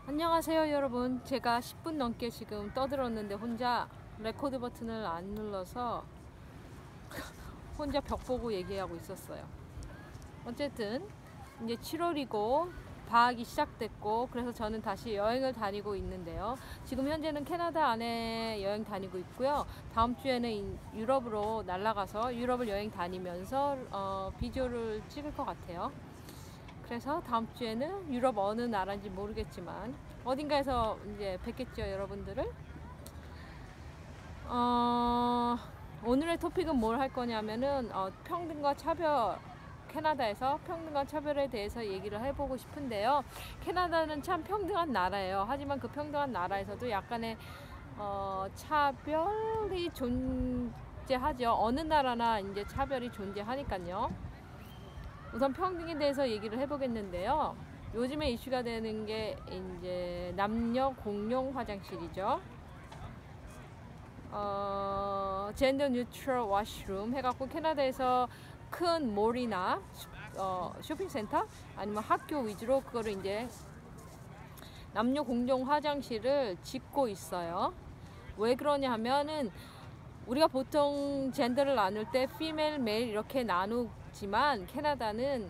안녕하세요 여러분. 제가 10분 넘게 지금 떠들었는데 혼자 레코드 버튼을 안 눌러서 혼자 벽 보고 얘기하고 있었어요. 어쨌든 이제 7월이고 방학이 시작됐고, 그래서 저는 다시 여행을 다니고 있는데요. 지금 현재는 캐나다 안에 여행 다니고 있고요. 다음 주에는 유럽으로 날아가서 유럽을 여행 다니면서 비디오를 찍을 것 같아요. 그래서 다음 주에는 유럽 어느 나라인지 모르겠지만 어딘가에서 이제 뵙겠죠, 여러분들을. 오늘의 토픽은 뭘 할 거냐면은 평등과 차별, 캐나다에서 평등과 차별에 대해서 얘기를 해보고 싶은데요. 캐나다는 참 평등한 나라예요. 하지만 그 평등한 나라에서도 약간의 차별이 존재하죠. 어느 나라나 이제 차별이 존재하니까요. 우선 평등에 대해서 얘기를 해보겠는데요. 요즘에 이슈가 되는 게 이제 남녀 공용 화장실이죠. 젠더 뉴트럴 워시룸 해갖고 캐나다에서 큰 몰이나 쇼핑센터 아니면 학교 위주로 그거를 이제 남녀 공용 화장실을 짓고 있어요. 왜 그러냐 하면은 우리가 보통 젠더를 나눌 때 female, male 이렇게 나누지만 캐나다는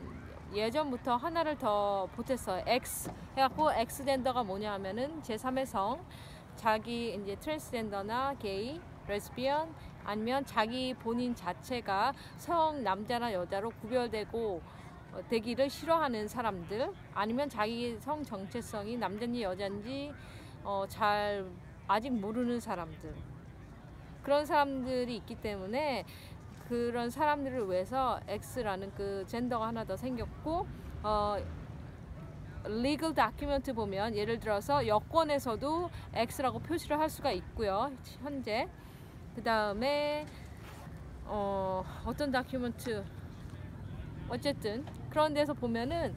예전부터 하나를 더 보탰어요. X 해갖고 X젠더가 뭐냐 하면은 제3의 성, 자기 이제 트랜스젠더나 게이, 레즈비언 아니면 자기 본인 자체가 성 남자나 여자로 구별되고 되기를 싫어하는 사람들, 아니면 자기 성 정체성이 남자인지 여자인지 잘 아직 모르는 사람들, 그런 사람들이 있기 때문에 그런 사람들을 위해서 X라는 그 젠더가 하나 더 생겼고, legal document 보면 예를 들어서 여권에서도 X라고 표시를 할 수가 있고요, 현재. 그 다음에 어떤 다큐멘트, 어쨌든 그런 데서 보면은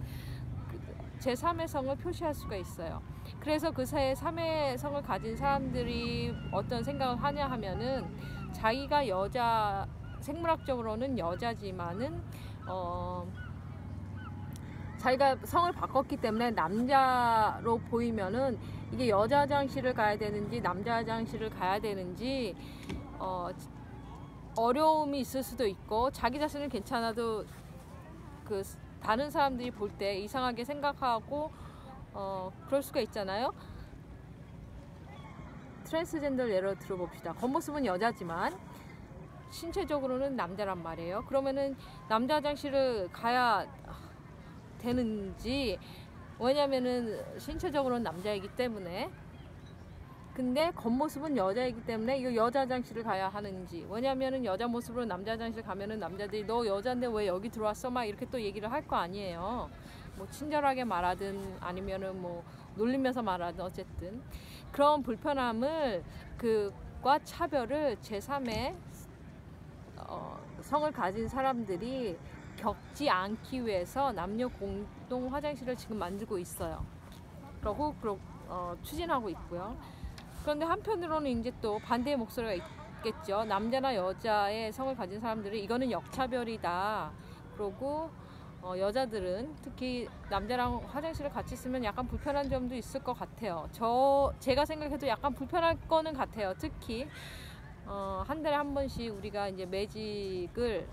제3의 성을 표시할 수가 있어요. 그래서 그 제3의 성을 가진 사람들이 어떤 생각을 하냐 하면은 자기가 여자, 생물학적으로는 여자지만은 자기가 성을 바꿨기 때문에 남자로 보이면은 이게 여자 화장실을 가야 되는지 남자 화장실을 가야 되는지 어려움이 있을 수도 있고, 자기 자신은 괜찮아도 그 다른 사람들이 볼 때 이상하게 생각하고 그럴 수가 있잖아요. 트랜스젠더를 예로 들어봅시다. 겉모습은 여자지만 신체적으로는 남자란 말이에요. 그러면은 남자 화장실을 가야 되는지, 왜냐면은 신체적으로는 남자이기 때문에, 근데 겉모습은 여자이기 때문에 이거 여자 화장실을 가야 하는지, 왜냐면은 여자 모습으로 남자 화장실 가면은 남자들이 너 여잔데 왜 여기 들어왔어? 막 이렇게 또 얘기를 할 거 아니에요. 뭐 친절하게 말하든 아니면은 뭐 놀리면서 말하든, 어쨌든 그런 불편함을 그과 차별을 제3의 성을 가진 사람들이 겪지 않기 위해서 남녀 공동 화장실을 지금 만들고 있어요. 그러고 추진하고 있고요. 그런데 한편으로는 이제 또 반대의 목소리가 있겠죠. 남자나 여자의 성을 가진 사람들이 이거는 역차별이다. 그러고 여자들은 특히 남자랑 화장실을 같이 쓰면 약간 불편한 점도 있을 것 같아요. 제가 생각해도 약간 불편할 거는 같아요. 특히 한 달에 한 번씩 우리가 이제 매직을,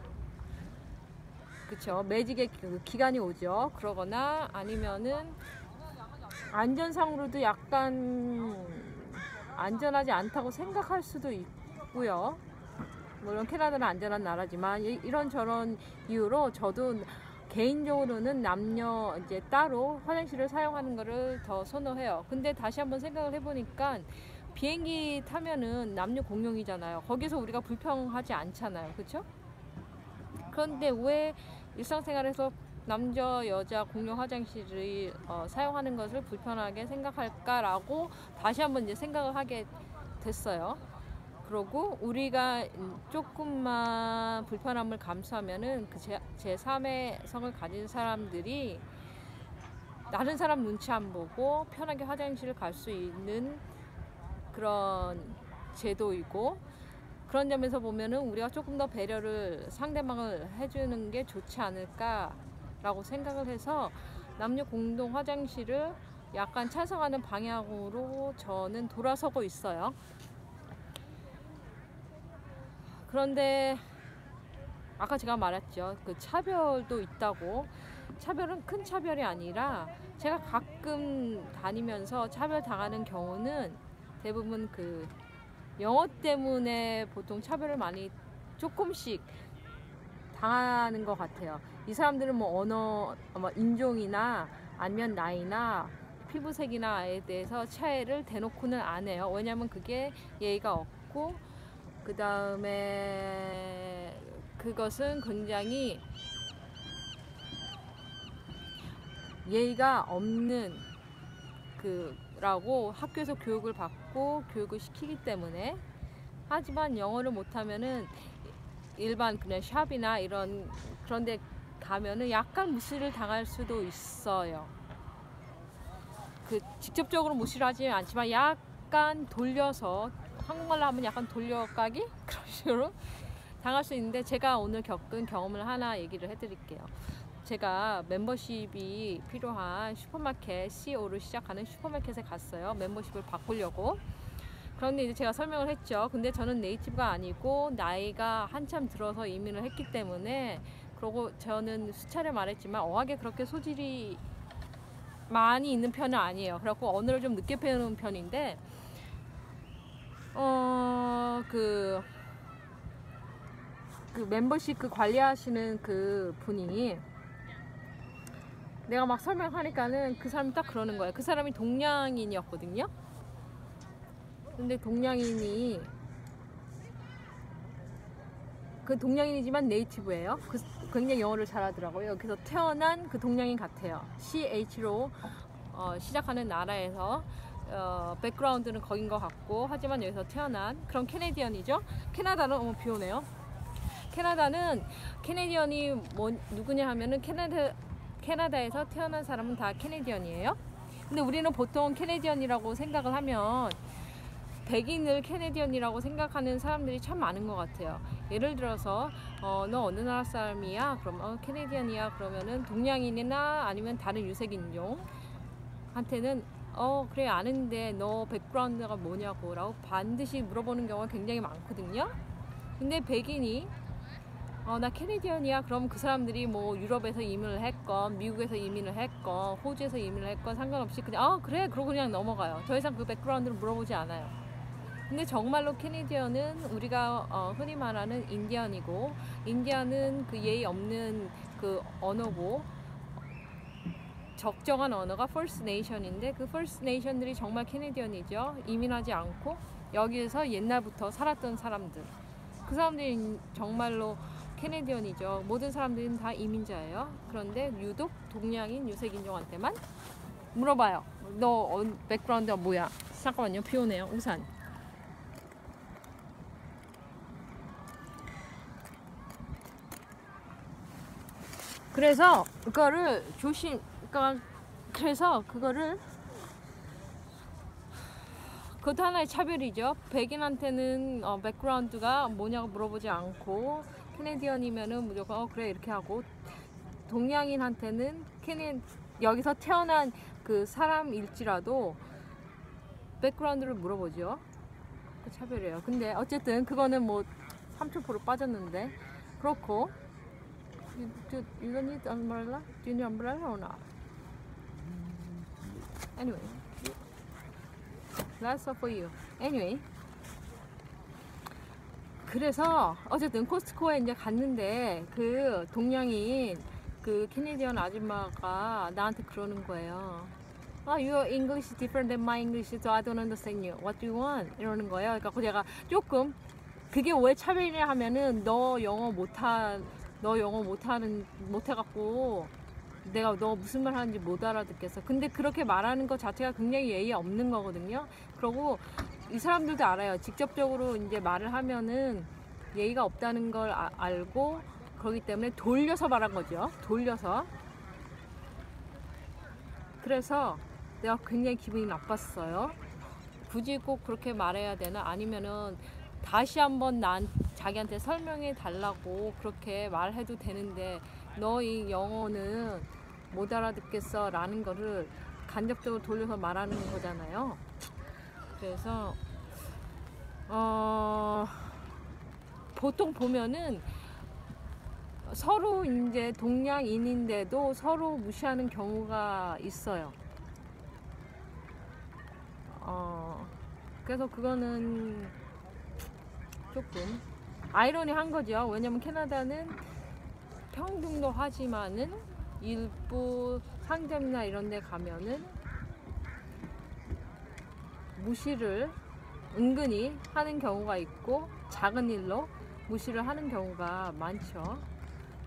그쵸, 매직의 그 기간이 오죠. 그러거나 아니면은 안전상으로도 약간 안전하지 않다고 생각할 수도 있고요. 물론 캐나다는 안전한 나라지만 이런저런 이유로 저도 개인적으로는 남녀 이제 따로 화장실을 사용하는 거를 더 선호해요. 근데 다시 한번 생각을 해보니까 비행기 타면은 남녀 공용이잖아요. 거기서 우리가 불평하지 않잖아요. 그쵸? 그런데 왜 일상생활에서 남자 여자 공용 화장실을 사용하는 것을 불편하게 생각할까라고 다시 한번 이제 생각을 하게 됐어요. 그러고 우리가 조금만 불편함을 감수하면은 그 제3의 성을 가진 사람들이 다른 사람 눈치 안 보고 편하게 화장실을 갈 수 있는 그런 제도이고, 그런 점에서 보면은 우리가 조금 더 배려를, 상대방을 해주는 게 좋지 않을까라고 생각을 해서 남녀 공동 화장실을 약간 찬성하는 방향으로 저는 돌아서고 있어요. 그런데 아까 제가 말했죠. 그 차별도 있다고. 차별은 큰 차별이 아니라 제가 가끔 다니면서 차별 당하는 경우는 대부분 그 영어 때문에 보통 차별을 많이 조금씩 당하는 것 같아요. 이 사람들은 뭐 언어, 뭐 인종이나 아니면 나이나 피부색이나에 대해서 차이를 대놓고는 안 해요. 왜냐면 그게 예의가 없고, 그 다음에 그것은 굉장히 예의가 없는 그라고 학교에서 교육을 받고 교육을 시키기 때문에. 하지만 영어를 못하면은 일반 그냥 샵이나 이런 그런데 가면은 약간 무시를 당할 수도 있어요. 그 직접적으로 무시를 하지 않지만 약간 돌려서, 한국말로 하면 약간 돌려가기 그런 식으로 당할 수 있는데, 제가 오늘 겪은 경험을 하나 얘기를 해드릴게요. 제가 멤버십이 필요한 슈퍼마켓, CO로 시작하는 슈퍼마켓에 갔어요. 멤버십을 바꾸려고. 그런데 이제 제가 설명을 했죠. 근데 저는 네이티브가 아니고 나이가 한참 들어서 이민을 했기 때문에, 그리고 저는 수차례 말했지만 어학에 그렇게 소질이 많이 있는 편은 아니에요. 그래갖고 언어를 좀 늦게 배우는 편인데, 그 멤버십 그 관리하시는 그 분이 내가 막 설명하니까는 그 사람이 딱 그러는 거예요. 그 사람이 동양인이었거든요. 근데 동양인이지만 네이티브예요. 굉장히 영어를 잘하더라고요. 여기서 태어난 그 동양인 같아요. CH로 시작하는 나라에서 백그라운드는 거긴 것 같고, 하지만 여기서 태어난 그런 캐네디언이죠. 캐나다는 비 오네요. 캐네디언이 누구냐 하면은 캐나다에서 태어난 사람은 다 캐네디언이에요. 근데 우리는 보통 캐네디언이라고 생각을 하면 백인을 캐네디언이라고 생각하는 사람들이 참 많은 것 같아요. 예를 들어서 너 어느 나라 사람이야? 그럼 캐네디언이야. 그러면은 동양인이나 아니면 다른 유색인종 한테는 그래 아는데 너 백그라운드가 뭐냐고 라고 반드시 물어보는 경우가 굉장히 많거든요. 근데 백인이 나 캐네디언이야. 그럼 그 사람들이 뭐 유럽에서 이민을 했건 미국에서 이민을 했건 호주에서 이민을 했건 상관없이 그냥 그래 그러고 그냥 넘어가요. 더 이상 그 백그라운드를 물어보지 않아요. 근데 정말로 캐네디언은 우리가 흔히 말하는 인디언이고, 인디언은 그 예의 없는 그 언어고, 적정한 언어가 First Nation인데, 그 First Nation들이 정말 캐네디언이죠. 이민하지 않고 여기에서 옛날부터 살았던 사람들, 그 사람들이 정말로 캐네디언이죠. 모든 사람들은 다 이민자예요. 그런데 유독 동양인 유색인종한테만 물어봐요. 너 백그라운드가 뭐야? 잠깐만요. 비 오네요. 우산. 그래서 그거를 그것도 하나의 차별이죠. 백인한테는 백그라운드가 뭐냐고 물어보지 않고, 캐네디언이면은 무조건 그래 이렇게 하고, 동양인한테는 여기서 태어난 그 사람일지라도 백그라운드를 물어보죠. 그 차별이에요. 근데 어쨌든 그거는 뭐 3,000% 빠졌는데, 그렇고. You don't need umbrella? Do you need umbrella or not? Anyway, that's all for you. Anyway, 그래서 어쨌든 코스트코에 이제 갔는데 그 동양인 그 캐네디언 아줌마가 나한테 그러는 거예요. Your English is different than my English, so I don't understand you. What do you want? 이러는 거예요. 그러니까 제가 조금 그게 왜 차별이냐 하면은 너 영어 못해갖고 내가 너 무슨 말 하는지 못 알아듣겠어. 근데 그렇게 말하는 것 자체가 굉장히 예의 없는 거거든요. 그리고 이 사람들도 알아요. 직접적으로 이제 말을 하면은 예의가 없다는 걸 알고, 그렇기 때문에 돌려서 말한 거죠. 돌려서. 그래서 내가 굉장히 기분이 나빴어요. 굳이 꼭 그렇게 말해야 되나? 아니면은 다시 한번 자기한테 설명해 달라고 그렇게 말해도 되는데, 너 이 영어는 못 알아듣겠어 라는 거를 간접적으로 돌려서 말하는 거잖아요. 그래서 보통 보면은 서로 이제 동양인인데도 서로 무시하는 경우가 있어요. 그래서 그거는 조금 아이러니한 거죠. 왜냐면 캐나다는 평등도 하지만은 일부 상점이나 이런 데 가면은 무시를 은근히 하는 경우가 있고 작은 일로 무시를 하는 경우가 많죠.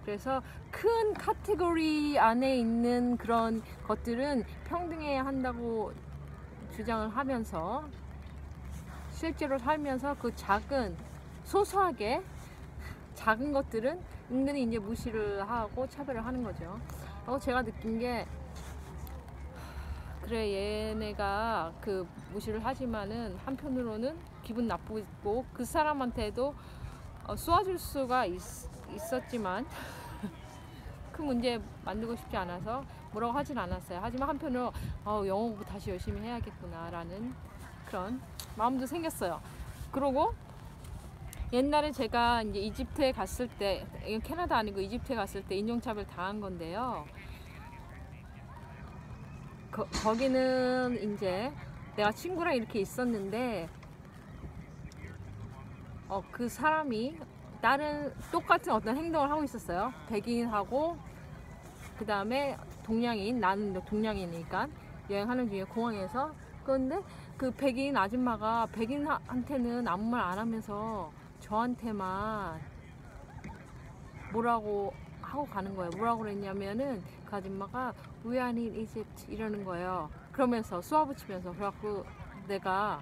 그래서 큰 카테고리 안에 있는 그런 것들은 평등해야 한다고 주장을 하면서 실제로 살면서 그 작은 소소하게 작은 것들은 은근히 이제 무시를 하고 차별을 하는 거죠. 제가 느낀 게 그래 얘네가 그 무시를 하지만은 한편으로는 기분 나쁘고 그 사람한테도 쏘아줄 수가 있었지만 큰 문제 만들고 싶지 않아서 뭐라고 하진 않았어요. 하지만 한편으로 영어 공부 다시 열심히 해야겠구나 라는 그런 마음도 생겼어요. 그리고 옛날에 제가 이제 이집트에 갔을 때, 이건 캐나다 아니고 이집트에 갔을 때 인종차별 당한 건데요. 거기는 이제 내가 친구랑 이렇게 있었는데 그 사람이 다른 똑같은 어떤 행동을 하고 있었어요. 백인하고 그 다음에 동양인, 나는 동양인이니까 여행하는 중에 공항에서. 그런데 그 백인 아줌마가 백인한테는 아무 말 안 하면서 저한테만 뭐라고 하고 가는 거예요. 뭐라고 그랬냐면은 그 아줌마가 We are in Egypt 이러는 거예요. 그러면서 쏘아붙이면서. 그래갖고 내가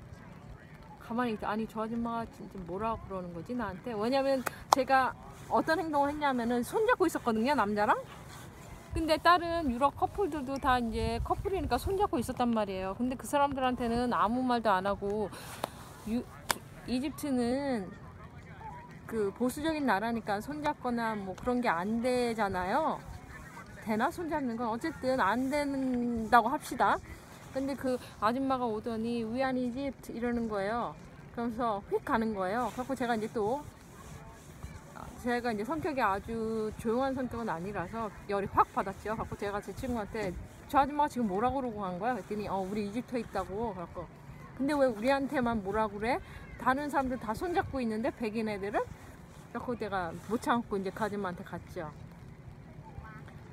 가만히 있다. 아니 저 아줌마가 진짜 뭐라고 그러는 거지 나한테. 왜냐면 제가 어떤 행동을 했냐면은 손잡고 있었거든요, 남자랑. 근데 다른 유럽 커플들도 다 이제 커플이니까 손잡고 있었단 말이에요. 근데 그 사람들한테는 아무 말도 안 하고 이집트는 그 보수적인 나라니까 손잡거나 뭐 그런 게 안 되잖아요. 되나? 손잡는 건 어쨌든 안 된다고 합시다. 근데 그 아줌마가 오더니 We are in Egypt 이러는 거예요. 그러면서 휙 가는 거예요. 그래서 제가 이제 성격이 아주 조용한 성격은 아니라서 열이 확 받았죠. 그래서 제가 제 친구한테 저 아줌마가 지금 뭐라고 그러고 간 거야? 그랬더니 우리 이집트에 있다고. 그래서 근데 왜 우리한테만 뭐라고 그래? 다른 사람들 다 손잡고 있는데 백인 애들은? 그래서 내가 못 참고 이제 그 아줌마한테 갔죠.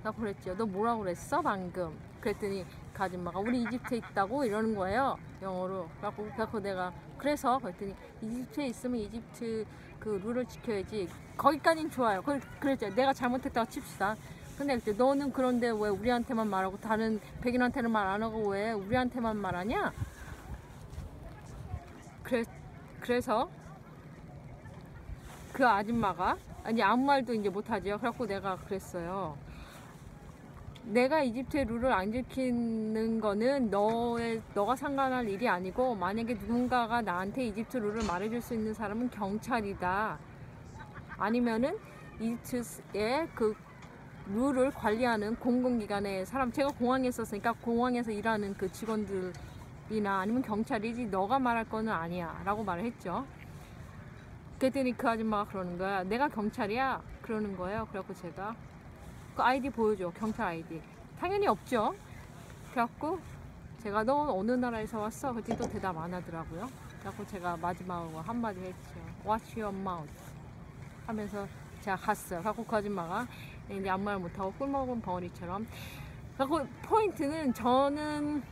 그래서 그랬죠. 너 뭐라고 그랬어 방금? 그랬더니 그 아줌마가 우리 이집트에 있다고 이러는 거예요. 영어로. 그래서 내가 그래서 그랬더니 이집트에 있으면 이집트 그 룰을 지켜야지. 거기까지는 좋아요. 그랬죠. 내가 잘못했다고 칩시다. 근데 그때 너는 그런데 왜 우리한테만 말하고 다른 백인한테는 말 안 하고 왜 우리한테만 말하냐? 그래서 그 아줌마가 아무 말도 이제 못하죠. 그래갖고 내가 그랬어요. 내가 이집트의 룰을 안 지키는 거는 너가 상관할 일이 아니고 만약에 누군가가 나한테 이집트 룰을 말해줄 수 있는 사람은 경찰이다. 아니면은 이집트의 그 룰을 관리하는 공공기관의 사람. 제가 공항에 있었으니까 공항에서 일하는 그 직원들이나 아니면 경찰이지 너가 말할 거는 아니야 라고 말을 했죠. 그랬더니 그 아줌마가 그러는 거야. 내가 경찰이야? 그러는 거예요. 그래갖고 제가 그 아이디 보여줘. 경찰 아이디. 당연히 없죠. 그래갖고 제가 너 어느 나라에서 왔어? 그랬더니 또 대답 안 하더라고요. 그래갖고 제가 마지막으로 한마디 했죠. Watch your mouth 하면서 제가 갔어요. 그래갖고 그 아줌마가 이제 아무 말 못하고 꿀먹은 벙어리처럼. 그래갖고 포인트는 저는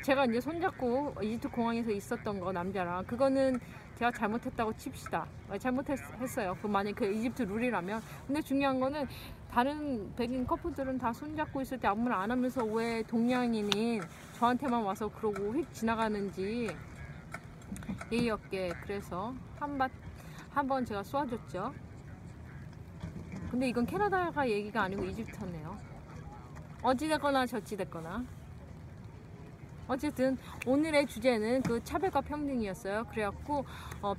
제가 이제 손잡고 이집트 공항에서 있었던 거 남자랑 그거는 제가 잘못했다고 칩시다. 잘못했어요. 그 만약 그 이집트 룰이라면. 근데 중요한 거는 다른 백인 커플들은 다 손잡고 있을 때 아무 말 안 하면서 왜 동양인인 저한테만 와서 그러고 휙 지나가는지 예의 없게. 그래서 한 번 제가 쏘아줬죠. 근데 이건 캐나다가 얘기가 아니고 이집트네요. 어찌됐거나 저찌됐거나. 어쨌든 오늘의 주제는 그 차별과 평등이었어요. 그래갖고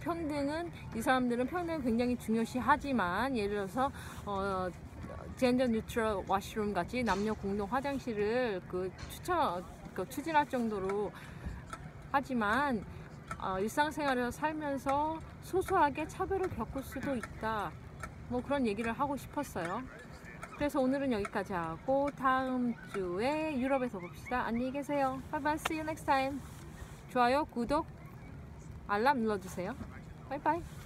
평등은 이 사람들은 평등을 굉장히 중요시하지만 예를 들어서 젠더 뉴트럴 와시룸 같이 남녀 공동 화장실을 추진할 정도로 하지만 일상생활에서 살면서 소소하게 차별을 겪을 수도 있다. 뭐 그런 얘기를 하고 싶었어요. 그래서 오늘은 여기까지 하고 다음 주에 유럽에서 봅시다. 안녕히 계세요. Bye bye. See you next time. 좋아요, 구독, 알람 눌러주세요. 바이바이.